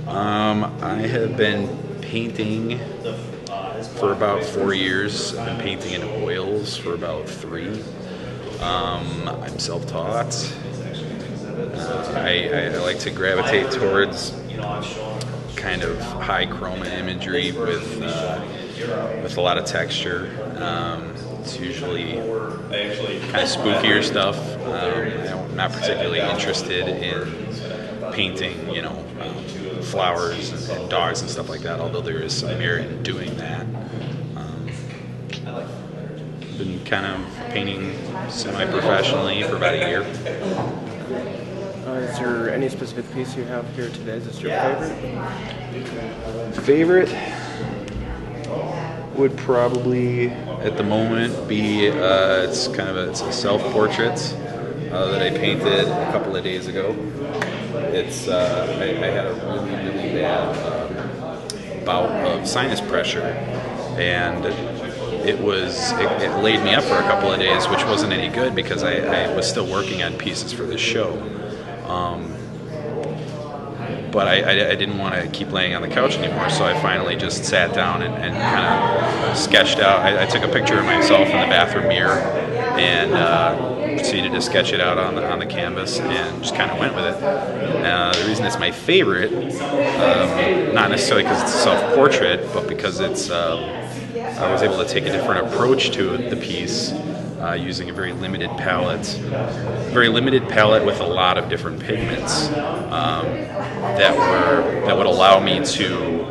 I have been painting for about 4 years. I've been painting in oils for about 3. I'm self-taught. I like to gravitate towards kind of high chroma imagery with a lot of texture. It's usually kind of spookier stuff. I'm not particularly interested in painting, flowers and dogs and stuff like that, although there is some merit in doing that. Been kind of painting semi-professionally for about a year. Is there any specific piece you have here today? Is this your Favorite would probably, at the moment, be it's a self-portrait that I painted a couple of days ago. It's I had a really bad bout of sinus pressure, and it laid me up for a couple of days, which wasn't any good because I was still working on pieces for this show. But I didn't want to keep laying on the couch anymore, so I finally just sat down and kind of sketched out. I took a picture of myself in the bathroom mirror and proceeded to sketch it out on the canvas and just kind of went with it. The reason it's my favorite, not necessarily because it's a self-portrait, but because I was able to take a different approach to the piece. Using a very limited palette with a lot of different pigments that would allow me to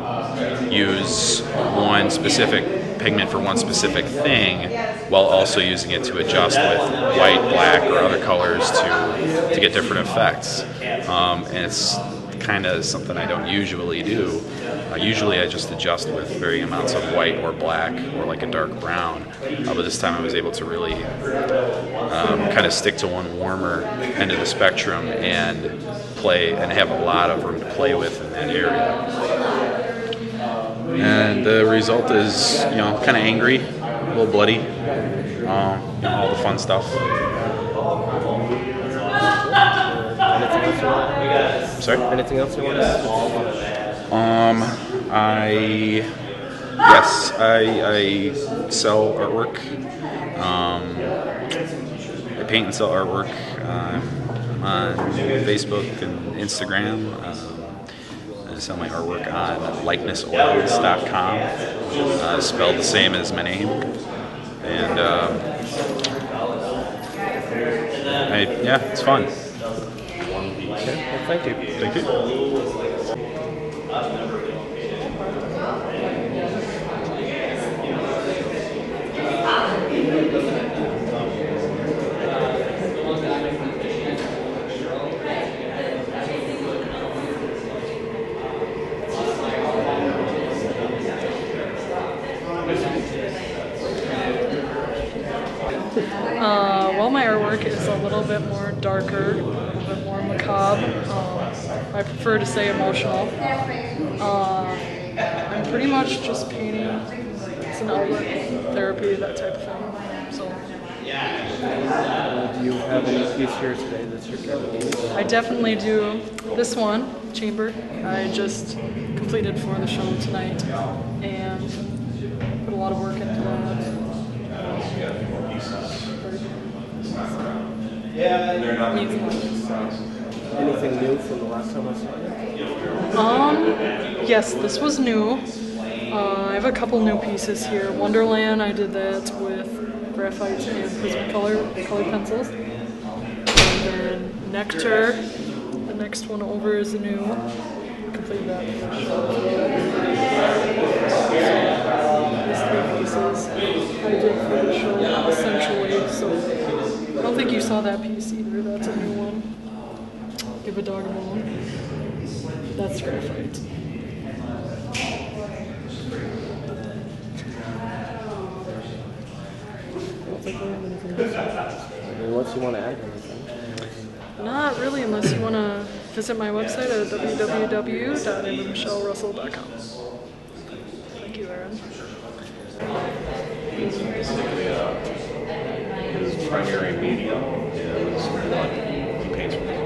use one specific pigment for one specific thing while also using it to adjust with white, black, or other colors to get different effects. And it's kind of something I don't usually do. Usually I just adjust with varying amounts of white or black or like a dark brown, but this time I was able to really kind of stick to one warmer end of the spectrum and have a lot of room to play with in that area. And the result is, kind of angry, a little bloody, all the fun stuff. Anything else you want to add? I sell artwork. I paint and sell artwork. I'm on Facebook and Instagram. I sell my artwork on likenessoils.com, spelled the same as my name. And it's fun. Okay, well, thank you. Thank you. Well, my artwork is a little bit more darker, a little bit more macabre. I prefer to say emotional. I'm pretty much just painting. It's an outlet therapy, that type of thing. So. Do you have any piece here today that's your favorite? I definitely do. This one, Chamber, I just completed for the show tonight and put a lot of work into that. Anything new from the last time I saw you? Yes, this was new. I have a couple new pieces here. Wonderland, I did that with graphite and Prismacolor pencils. And then Nectar, the next one over is new. Completed that for the show. These 3 pieces I did for the show, essentially. So I don't think you saw that piece either. That's a new one. Give a dog a bone. That's graphite. Unless you want to add anything. Not really, unless you want to visit my website at www.michellerussell.com. Thank you, Aaron. His primary medium is wood. He paints with wood.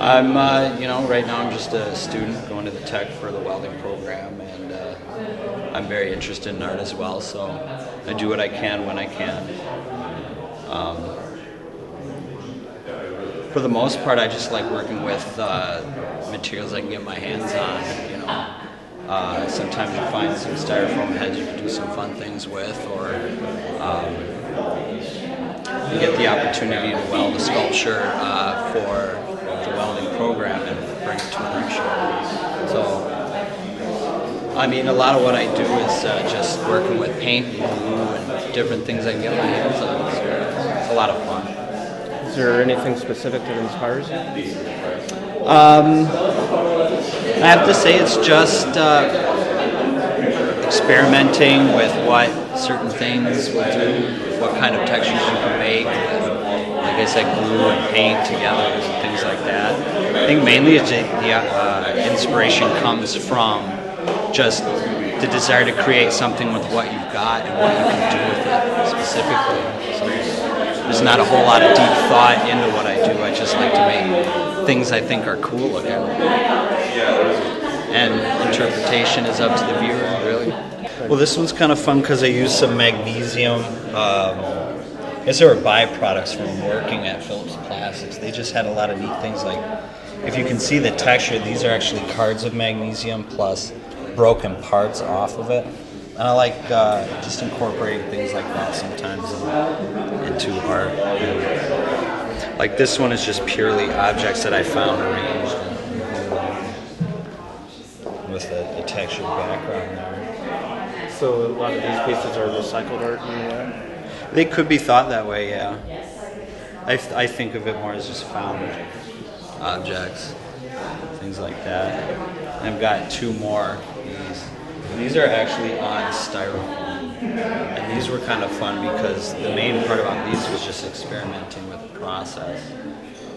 Right now I'm just a student going to the tech for the welding program, and I'm very interested in art as well, so I do what I can when I can. For the most part, I just like working with materials I can get my hands on, sometimes you find some styrofoam heads you can do some fun things with, or you get the opportunity to weld a sculpture for the welding program and bring it to a workshop. So, I mean, a lot of what I do is just working with paint and glue and different things I can get my hands on. So it's a lot of fun. Is there anything specific that inspires you? I have to say it's just experimenting with what certain things will do, what kind of textures you can make, like I said, glue and paint together and things like that. I think mainly the inspiration comes from just the desire to create something with what you've got and what you can do with it specifically. So there's not a whole lot of deep thought into what I do. I just like to make things I think are cool looking. And interpretation is up to the viewer, really. Well, this one's kind of fun because I used some magnesium. I guess they were byproducts from working at Phillips Plastics. They just had a lot of neat things, like if you can see the texture, these are actually cards of magnesium plus broken parts off of it. And I like just incorporating things like that sometimes into art. Like this one is just purely objects that I found arranged with a textured background there. So a lot of these pieces are recycled art in the way? They could be thought that way, yeah. I think of it more as just found objects, things like that. I've got two more. These are actually on styrofoam, and these were kind of fun because the main part about these was just experimenting with the process,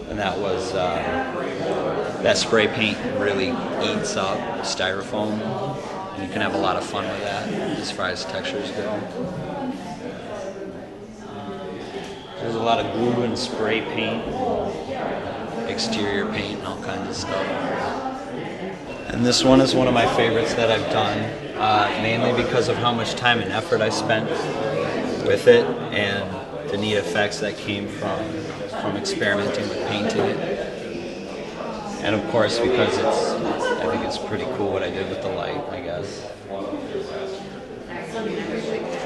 and that was that spray paint really eats up styrofoam, and you can have a lot of fun with that as far as textures go. There's a lot of glue and spray paint, exterior paint, and all kinds of stuff. And this one is one of my favorites that I've done, mainly because of how much time and effort I spent with it and the neat effects that came from experimenting with painting it. And of course, because I think it's pretty cool what I did with the light, I guess.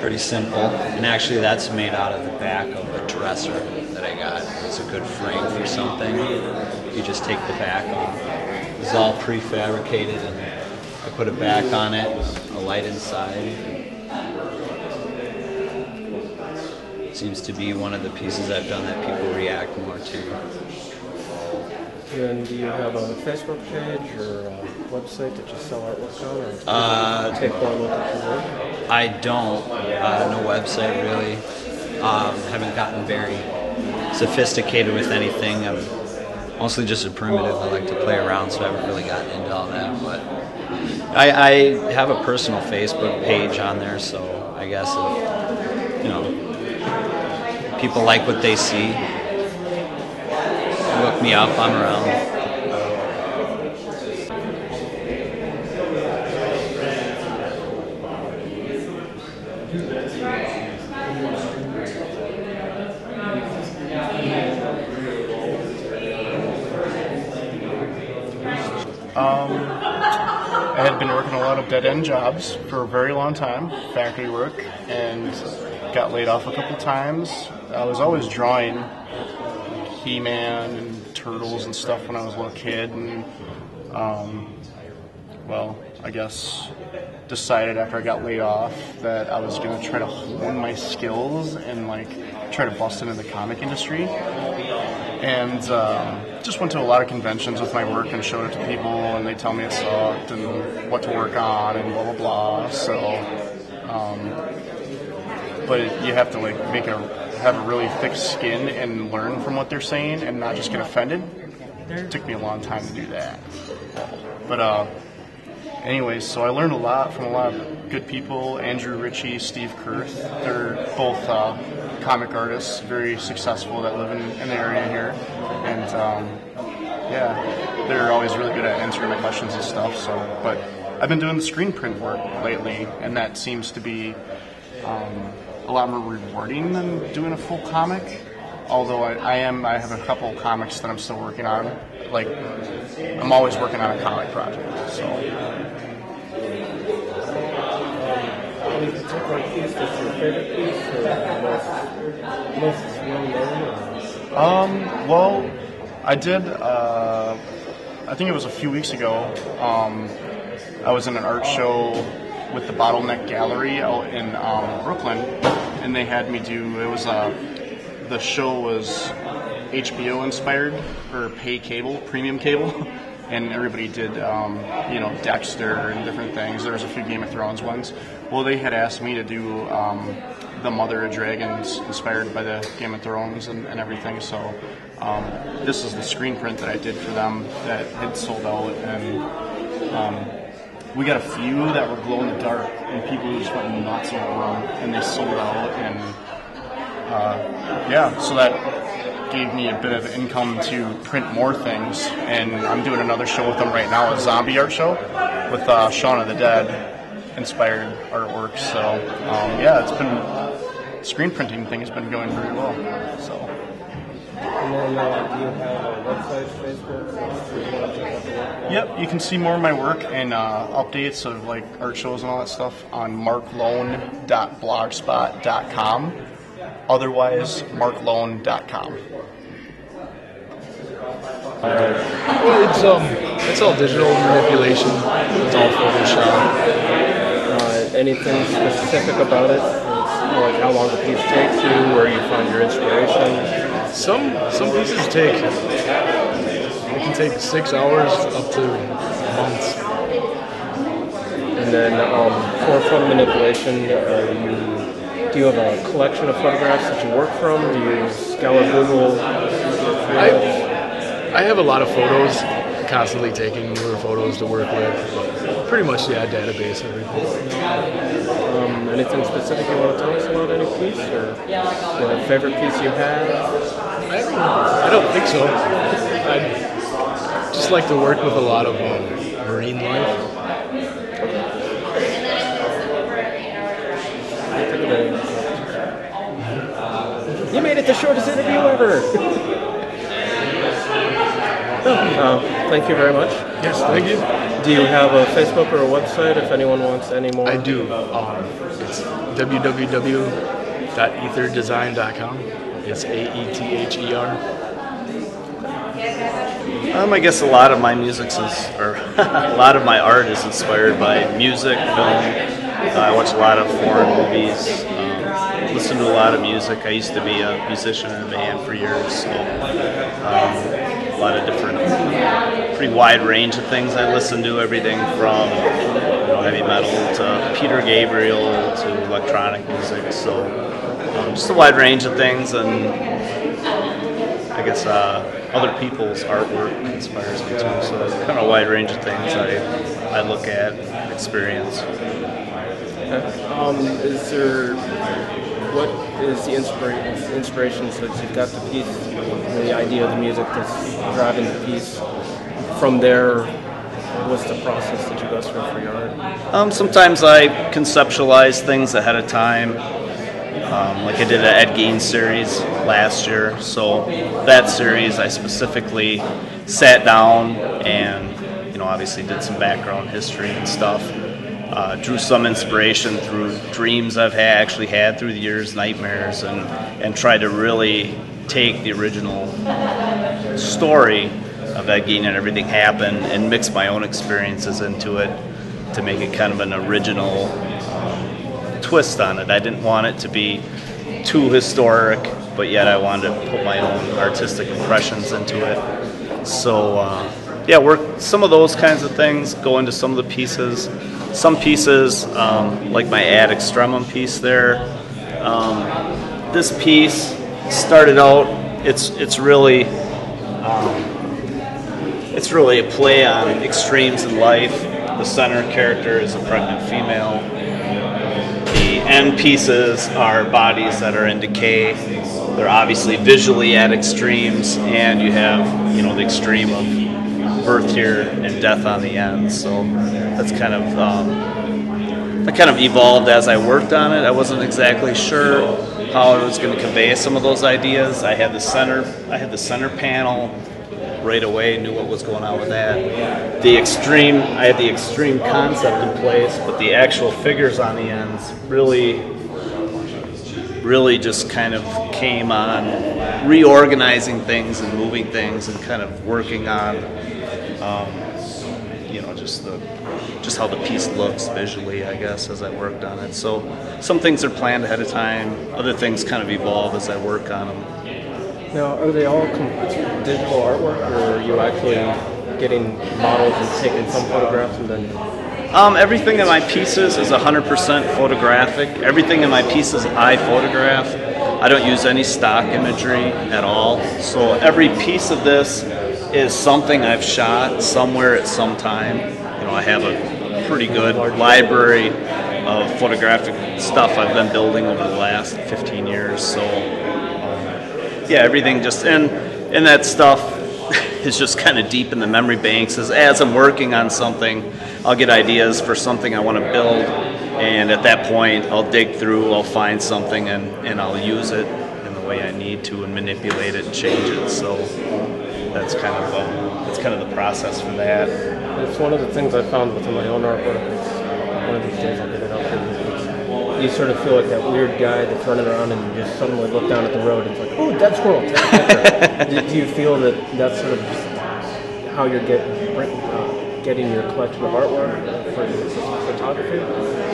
Pretty simple. And actually that's made out of the back of a dresser that I got. It's a good frame for something. You just take the back off. It's all prefabricated, and I put a back on it, a light inside. It seems to be one of the pieces I've done that people react more to. And do you have a Facebook page or a website that you sell artwork on? Or take more look at your work? I don't. No website really. Haven't gotten very sophisticated with anything. I'm mostly just a primitive. I like to play around, so I haven't really gotten into all that. But I have a personal Facebook page on there, so I guess if people like what they see, look me up. I'm around. I had been working a lot of dead-end jobs for a very long time, factory work, and got laid off a couple times. I was always drawing like He-Man and turtles and stuff when I was a little kid, and I guess decided after I got laid off that I was going to try to hone my skills and like try to bust into the comic industry. And just went to a lot of conventions with my work and showed it to people, and they tell me it sucked and what to work on and blah blah blah. So, but you have to like have a really thick skin and learn from what they're saying and not just get offended. It took me a long time to do that. But anyways, so I learned a lot from a lot of good people. Andrew Ritchie, Steve Kurth. They're both comic artists, very successful that live in the area here. And Yeah, they're always really good at answering my questions and stuff. So, but I've been doing the screen print work lately, and that seems to be a lot more rewarding than doing a full comic. Although I have a couple comics that I'm still working on. Like, I'm always working on a comic project. So. Any particular piece that's your favorite piece, or most well-known? Well, I did. I think it was a few weeks ago. I was in an art show with the Bottleneck Gallery out in Brooklyn, and they had me do. It was the show was HBO inspired, or pay cable, premium cable, and everybody did Dexter and different things. There was a few Game of Thrones ones. Well, they had asked me to do the Mother of Dragons inspired by the Game of Thrones and everything. So this is the screen print that I did for them that had sold out, and we got a few that were glow in the dark, and people just went nuts over them, and they sold out. And so that gave me a bit of income to print more things. And I'm doing another show with them right now, a zombie art show with Shaun of the Dead inspired artwork. So it's been screen printing thing has been going very well. So. And then do you have a website, Facebook? Yep, you can see more of my work and updates of like art shows and all that stuff on marklone.blogspot.com. Otherwise, marklone.com. It's all digital manipulation. It's all Photoshop. Anything specific about it? Like how long the piece takes you, where you find your inspiration? Some pieces it can take 6 hours up to months. And then for photo manipulation, do you have a collection of photographs that you work from? Do you scour Google? I have a lot of photos, constantly taking newer photos to work with. Pretty much, database, everything. Anything specific you want to tell us about any piece, or a favorite piece you had? I don't think so. I just like to work with a lot of marine life. You made it the shortest interview ever! Thank you very much. Yes, thank you. Do you have a Facebook or a website if anyone wants any more? I do. It's www.etherdesign.com. It's AETHER. I guess a lot of my a lot of my art is inspired by music, film. I watch a lot of foreign movies, listen to a lot of music. I used to be a musician in a band for years, so a lot of different, pretty wide range of things I listen to. Everything from heavy metal to Peter Gabriel to electronic music. So just a wide range of things, and I guess other people's artwork inspires me too. So it's kind of a wide range of things I look at, experience. What is the inspiration since you've got the piece, the idea of the music that's driving the piece? From there, what's the process that you go through for your art? Sometimes I conceptualize things ahead of time. Like I did an Ed Gein series last year, so that series I specifically sat down and obviously did some background history and stuff. Drew some inspiration through dreams I've actually had through the years, nightmares, and tried to really take the original story of Ed Gein and everything happened and mix my own experiences into it to make it kind of an original twist on it. I didn't want it to be too historic, but yet I wanted to put my own artistic impressions into it. So work some of those kinds of things, go into some of the pieces. Some pieces, like my Ad Extremum piece there, this piece started out, it's really a play on extremes in life. The center character is a pregnant female. The end pieces are bodies that are in decay. they're obviously visually at extremes, and you have, you know, the extreme of birth here and death on the end. So that's kind of that kind of evolved as I worked on it. I wasn't exactly sure how I was going to convey some of those ideas. I had the center panel right away, knew what was going on with that. I had the extreme concept in place, but the actual figures on the ends really just kind of came on reorganizing things and moving things and kind of working on, you know, just how the piece looks visually, I guess, as I worked on it. So some things are planned ahead of time, other things kind of evolve as I work on them. Now, are they all digital artwork, or are you actually getting models and taking some photographs and then? Everything in my pieces is 100% photographic. Everything in my pieces I photograph. I don't use any stock imagery at all. So every piece of this is something I've shot somewhere at some time. You know, I have a pretty good library of photographic stuff I've been building over the last 15 years. So yeah, everything just, and that stuff is just kind of deep in the memory banks. As I'm working on something, I'll get ideas for something I want to build, and at that point I'll dig through, I'll find something, and I'll use it in the way I need to and manipulate it and change it. So that's kind of the process for that. It's one of the things I found within my own artwork. One of these days I'll get it up here. You sort of feel like that weird guy that's running around and you just suddenly look down at the road and it's like, oh, dead squirrel, take a picture. Do you feel that that's sort of how you're getting your collection of artwork for photography?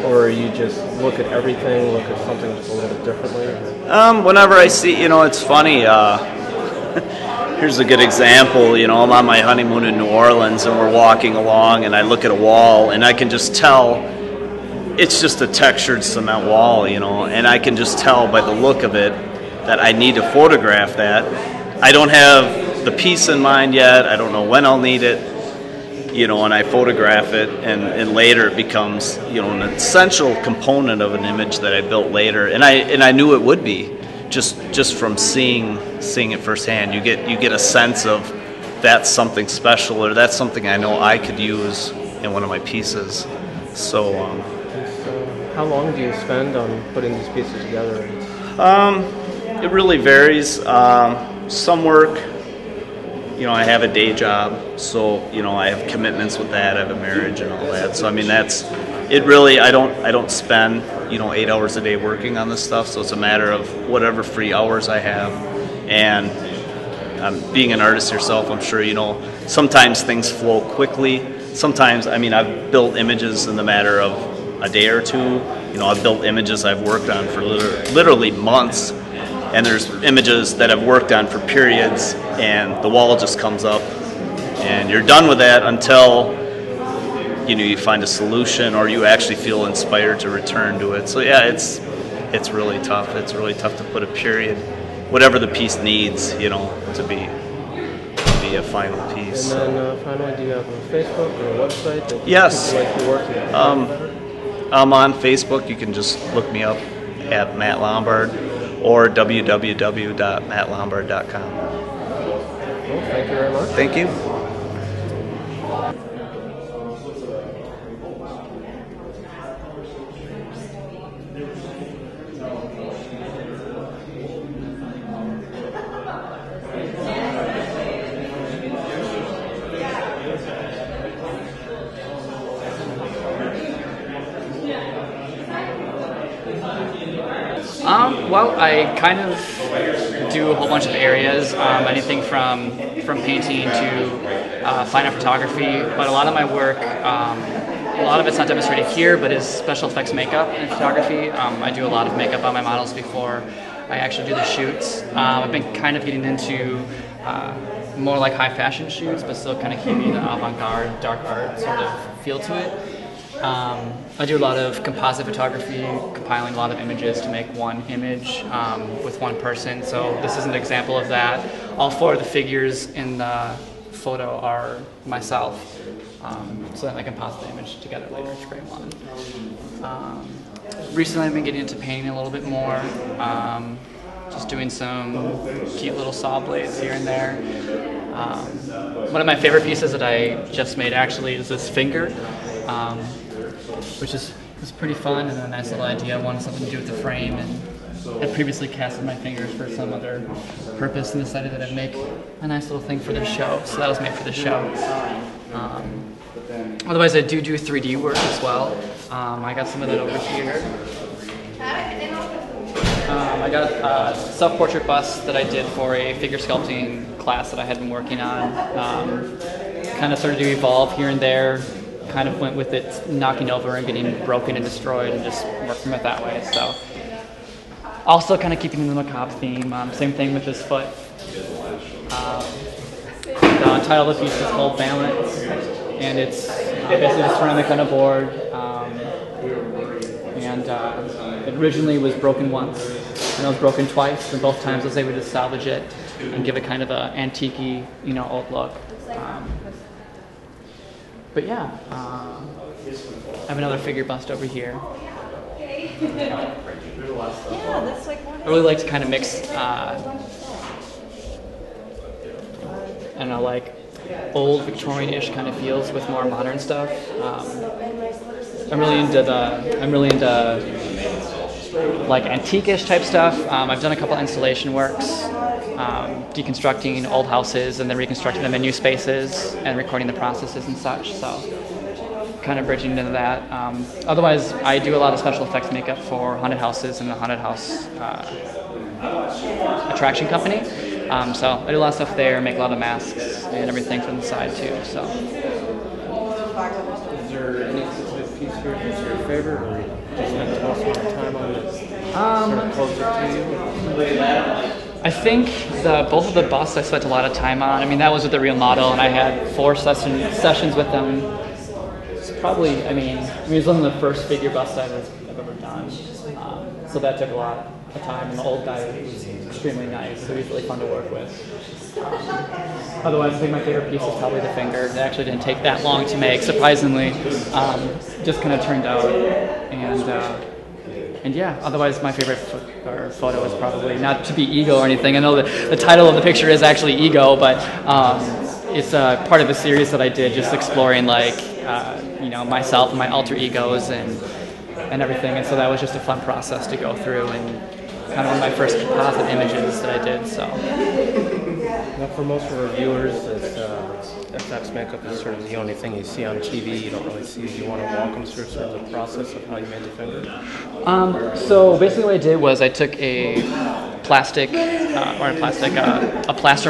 Or you just look at everything, look at something just a little bit differently? Whenever I see, you know, it's funny. Here's a good example. You know, I'm on my honeymoon in New Orleans and we're walking along and I look at a wall and I can just tell it's just a textured cement wall, you know, and I can just tell by the look of it that I need to photograph that. I don't have the piece in mind yet. I don't know when I'll need it, you know, and I photograph it, and later it becomes, you know, an essential component of an image that I built later. And I knew it would be just from seeing it firsthand. You get a sense of that's something special, or that's something I know I could use in one of my pieces. So how long do you spend on putting these pieces together? It really varies. Some work, you know, I have a day job, so, you know, I have commitments with that. I have a marriage and all that. So I mean, that's it. Really, I don't spend, you know, 8 hours a day working on this stuff. So it's a matter of whatever free hours I have. And being an artist yourself, I'm sure you know, sometimes things flow quickly. Sometimes, I mean, I've built images in the matter of a day or two. You know, I've built images I've worked on for literally months, and there's images that I've worked on for periods, and the wall just comes up, and you're done with that until, you know, you find a solution or you actually feel inspired to return to it. So yeah, it's really tough. It's really tough to put a period, whatever the piece needs, you know, to be a final piece. And then finally, do you have a Facebook or a website that yes. people like your work? I'm on Facebook. You can just look me up at Matt Lombard or www.mattlombard.com. Well, thank you very much. Thank you. Well, I kind of do a whole bunch of areas, anything from painting to fine art photography, but a lot of my work, a lot of it's not demonstrated here, but is special effects makeup and photography. I do a lot of makeup on my models before I actually do the shoots. I've been kind of getting into more like high fashion shoots, but still kind of keeping the avant-garde, dark art sort of feel to it. I do a lot of composite photography, compiling a lot of images to make one image with one person. So this is an example of that. All four of the figures in the photo are myself. So then I composite the image together later to create one. Recently I've been getting into painting a little bit more. just doing some cute little saw blades here and there. One of my favorite pieces that I just made actually is this finger, which is pretty fun and a nice little idea. I wanted something to do with the frame, and had previously casted my fingers for some other purpose and decided that I'd make a nice little thing for the show. So that was made for the show. Otherwise, I do 3D work as well. I got some of that over here. I got a self-portrait bust that I did for a figure sculpting class that I had been working on. Kind of started to evolve here and there. Kind of went with it knocking over and getting broken and destroyed, and just worked from it that way. So, also kind of keeping in the macabre theme. Same thing with this foot. The title of the piece is called Balance, and it's basically a ceramic on a board. It originally was broken once, and it was broken twice, and both times I was able to salvage it and give it kind of an antique-y, old look. But yeah, I have another figure bust over here. I really like to kind of mix, I don't know, like old Victorian-ish kind of feels with more modern stuff. I'm really into like antique-ish type stuff. I've done a couple installation works, deconstructing old houses and then reconstructing them in new spaces and recording the processes and such. So kind of bridging into that. Otherwise, I do a lot of special effects makeup for haunted houses and the haunted house attraction company. So I do a lot of stuff there, make a lot of masks and everything from the side too. So. Is there any specific piece here that's your favorite, or you just spent most of your time on it? Sort of closer to you? I think both of the busts I spent a lot of time on. I mean, that was with the real model, and I had 4 sessions with them. It's probably, it was one of the first figure busts I've ever done. So that took a lot of time, and the old guy was extremely nice, so he was really fun to work with. Otherwise, I think my favorite piece is probably the finger. It actually didn't take that long to make, surprisingly. Just kind of turned out, and yeah. Otherwise, my favorite photo is probably, not to be ego or anything. I know that the title of the picture is actually Ego, but it's part of a series that I did, just exploring myself and my alter egos and everything. And so that was just a fun process to go through, and kind of one of my first composite images that I did. So. Now, for most of our viewers, FX makeup is sort of the only thing you see on TV. You don't really see. Do you want to walk them through sort of the process of how you made the finger? So basically, what I did was I took a plaster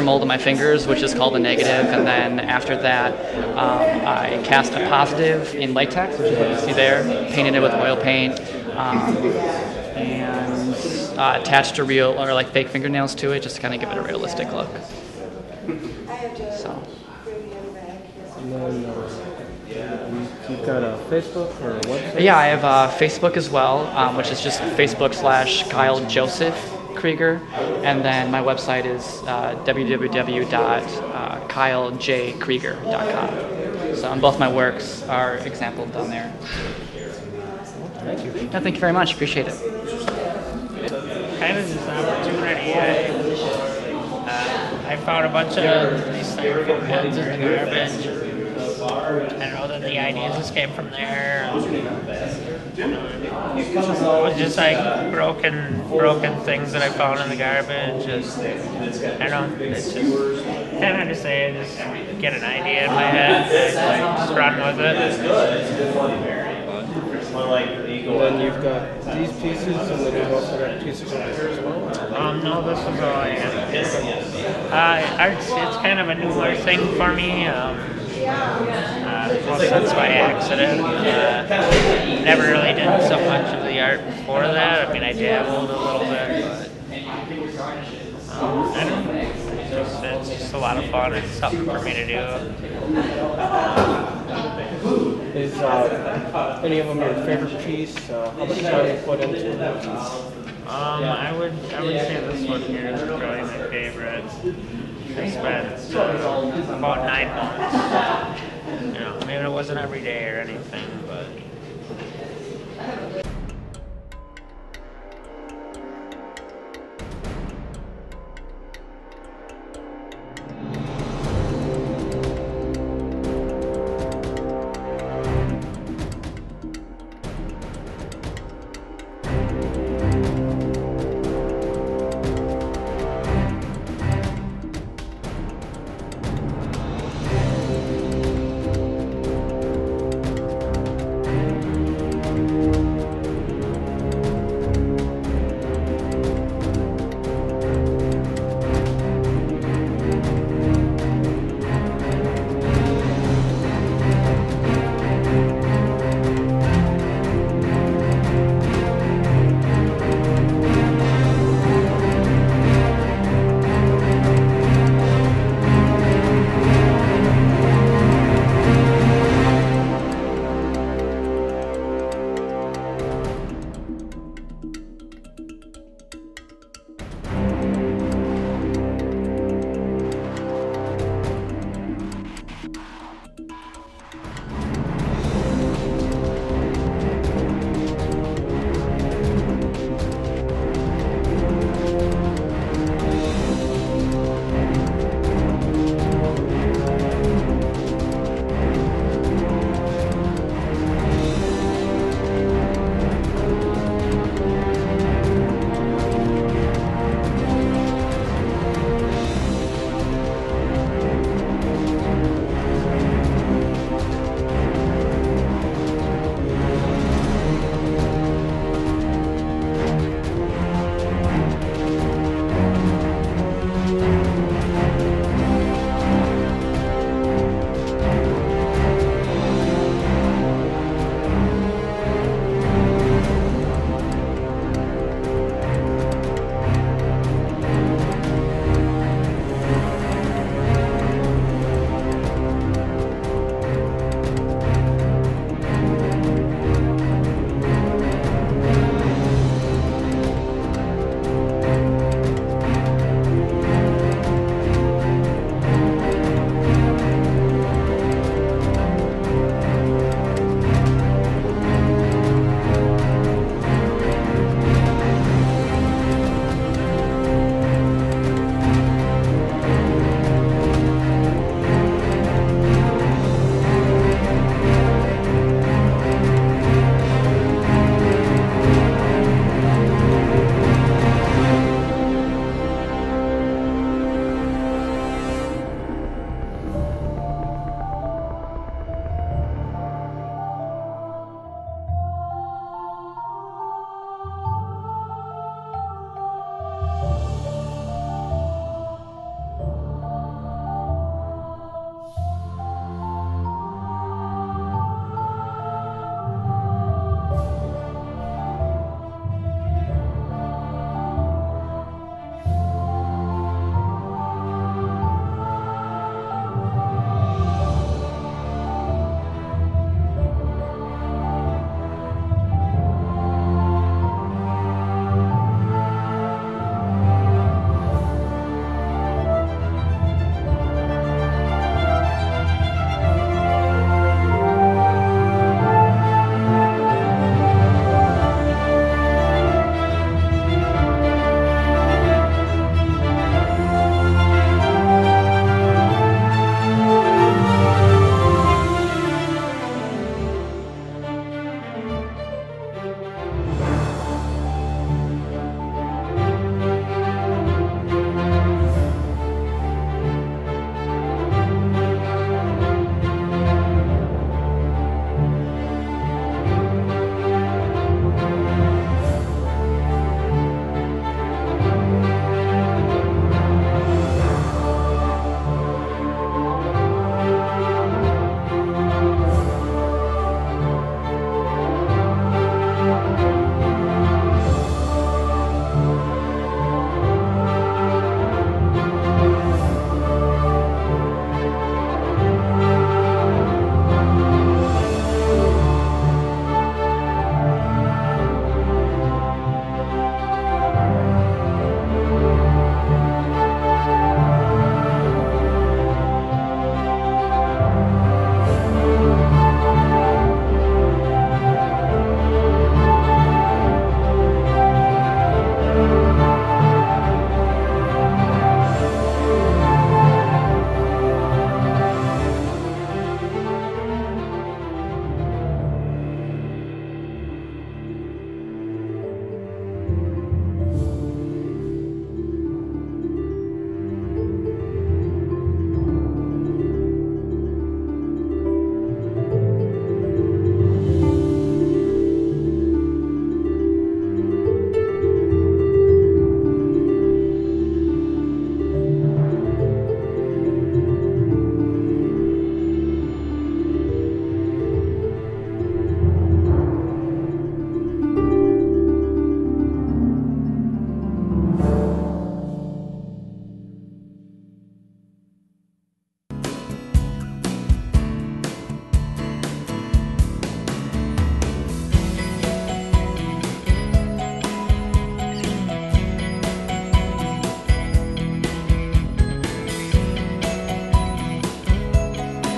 mold of my fingers, which is called a negative, and then after that, I cast a positive in latex, which is what you see there, painted it with oil paint, and attached a real or like fake fingernails to it, just to kind of give it a realistic look. So. And then you've got a Facebook or a website? Yeah, I have Facebook as well, which is just Facebook/Kyle Joseph Krieger, and then my website is www.kylejkrieger.com. So, and both my works are exampled down there. Thank you. No, thank you very much. Appreciate it. Kind of this opportunity. I found a bunch of these styrofoam heads in the garbage. I know that the ideas just came from there. It was just like broken things that I found in the garbage. It's just kind of just get an idea in my head and just run with it. And then you've got these pieces, and then you've also got pieces over here as well? No, this is all I have. It's kind of a newer thing for me. Well, since by accident. Never really did so much of the art before that. I dabbled a little bit, but I don't know. It's just a lot of fun. It's something for me to do. Is any of them your favorite piece? How much time you put into it? I would say this one here is probably my favorite. I spent about 9 months. Maybe it wasn't every day or anything, but.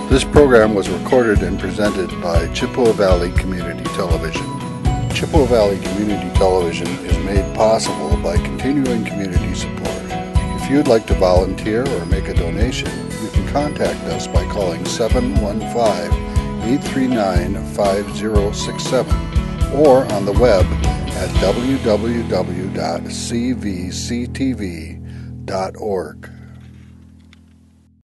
This program was recorded and presented by Chippewa Valley Community Television. Chippewa Valley Community Television is made possible by continuing community support. If you'd like to volunteer or make a donation, you can contact us by calling 715-839-5067 or on the web at www.cvctv.org.